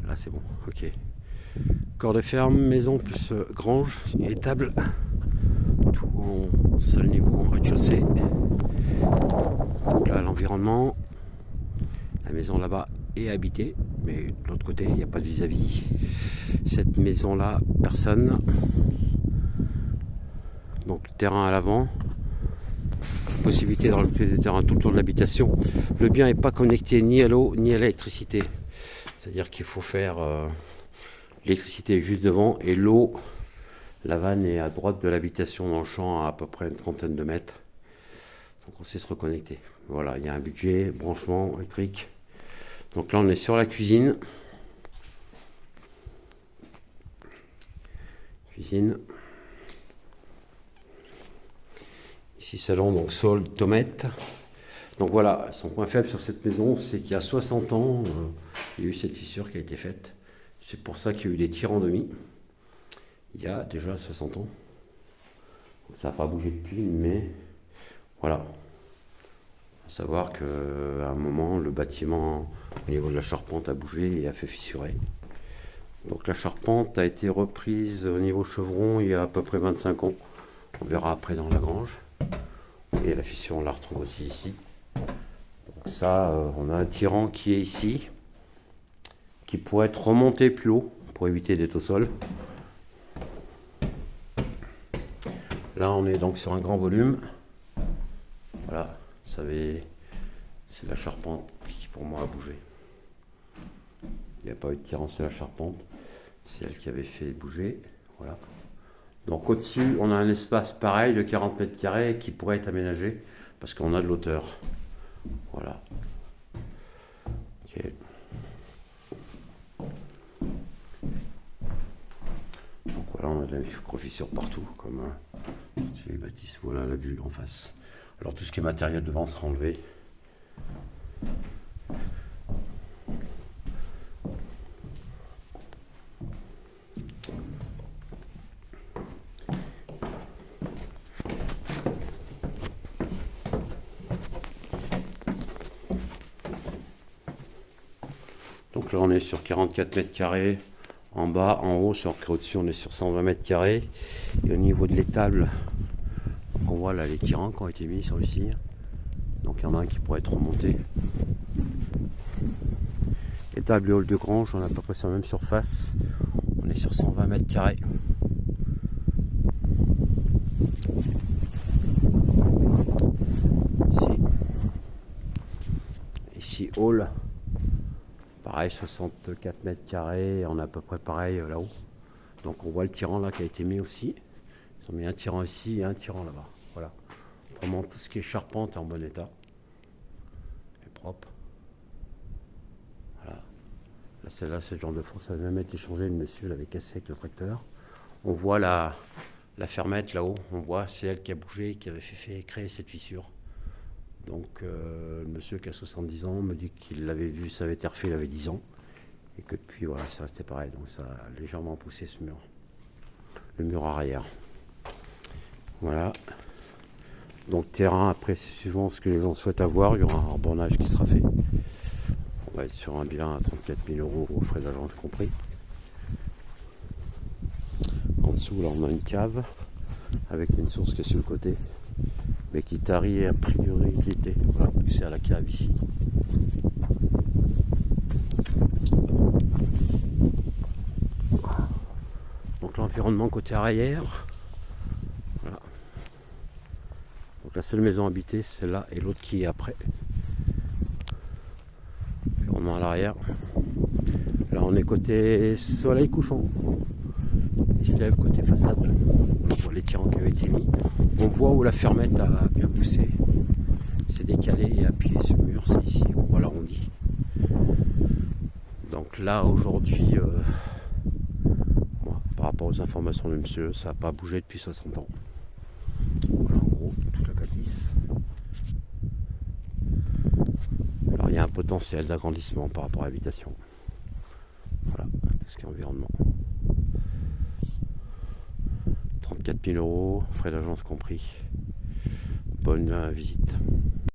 Là c'est bon, ok. Corps de ferme, maison plus grange et étable. Tout en seul niveau en rez-de-chaussée. Donc là l'environnement. La maison là-bas est habitée, mais de l'autre côté il n'y a pas de vis-à-vis. Cette maison là, personne. Donc le terrain à l'avant. Possibilité de rajouter des terrains tout autour de l'habitation. Le bien n'est pas connecté ni à l'eau ni à l'électricité. C'est-à-dire qu'il faut faire l'électricité juste devant et l'eau, la vanne est à droite de l'habitation dans le champ à peu près une trentaine de mètres. Donc on sait se reconnecter. Voilà, il y a un budget, branchement électrique. Donc là on est sur la cuisine. Cuisine. Ici salon, donc sol, tomate. Donc voilà, son point faible sur cette maison, c'est qu'il y a 60 ans, il y a eu cette fissure qui a été faite. C'est pour ça qu'il y a eu des tirs en demi. Il y a déjà 60 ans. Donc ça n'a pas bougé depuis, mais voilà. À savoir qu'à un moment, le bâtiment au niveau de la charpente a bougé et a fait fissurer. Donc la charpente a été reprise au niveau chevron il y a à peu près 25 ans. On verra après dans la grange. Et la fissure, on la retrouve aussi ici. Donc ça, on a un tirant qui est ici, qui pourrait être remonté plus haut pour éviter d'être au sol. Là, on est donc sur un grand volume. Voilà, vous savez, c'est la charpente qui pour moi a bougé. Il n'y a pas eu de tirant sur la charpente, c'est elle qui avait fait bouger. Voilà. Donc au-dessus, on a un espace pareil de 40 mètres carrés qui pourrait être aménagé parce qu'on a de l'hauteur. Voilà. Ok. Donc voilà, on a de la micro-fissure partout, comme les bâtisses. Voilà la vue en face. Alors tout ce qui est matériel devant sera enlevé. Donc là on est sur 44 mètres carrés en bas, en haut, au-dessus on est sur 120 mètres carrés. Et au niveau de l'étable, on voit là les tirants qui ont été mis sur ici. Donc il y en a un qui pourrait être remonté. Étable et hall de grange, on a à peu près sur la même surface. On est sur 120 mètres carrés. Ici hall. Pareil, 64 mètres carrés, on a à peu près pareil là-haut. Donc on voit le tirant là qui a été mis aussi. Ils ont mis un tirant ici et un tirant là-bas. Voilà. Autrement, tout ce qui est charpente est en bon état. C'est propre. Voilà. Là, celle-là, c'est le genre de force. Ça avait même été changé. Le monsieur l'avait cassé avec le tracteur. On voit la fermette là-haut. On voit, c'est elle qui a bougé, qui avait fait créer cette fissure. Donc le monsieur qui a 70 ans me dit qu'il l'avait vu, ça avait été refait, il avait 10 ans. Et que depuis, voilà, ça restait pareil. Donc ça a légèrement poussé ce mur. Le mur arrière. Voilà. Donc terrain, après, c'est suivant ce que les gens souhaitent avoir. Il y aura un rebornage qui sera fait. On va être sur un bilan à 34 000 € aux frais d'agence compris. En dessous, là, on a une cave avec une source qui est sur le côté, mais qui tarit a priori qui était. Voilà, c'est à la cave ici. Donc l'environnement côté arrière. Voilà. Donc la seule maison habitée, c'est celle-là et l'autre qui est après. Environnement à l'arrière. Là on est côté soleil couchant. Il se lève côté façade. On voit les tirants qui avaient été mis. On voit où la fermette a bien poussé. C'est décalé et appuyé sur le mur, c'est ici, on voit l'arrondi. Donc là aujourd'hui, par rapport aux informations de monsieur, ça n'a pas bougé depuis 60 ans. Voilà en gros toute la bâtisse. Alors il y a un potentiel d'agrandissement par rapport à l'habitation. Voilà, tout ce qui est environnement. 34 000 €, frais d'agence compris. Bonne visite.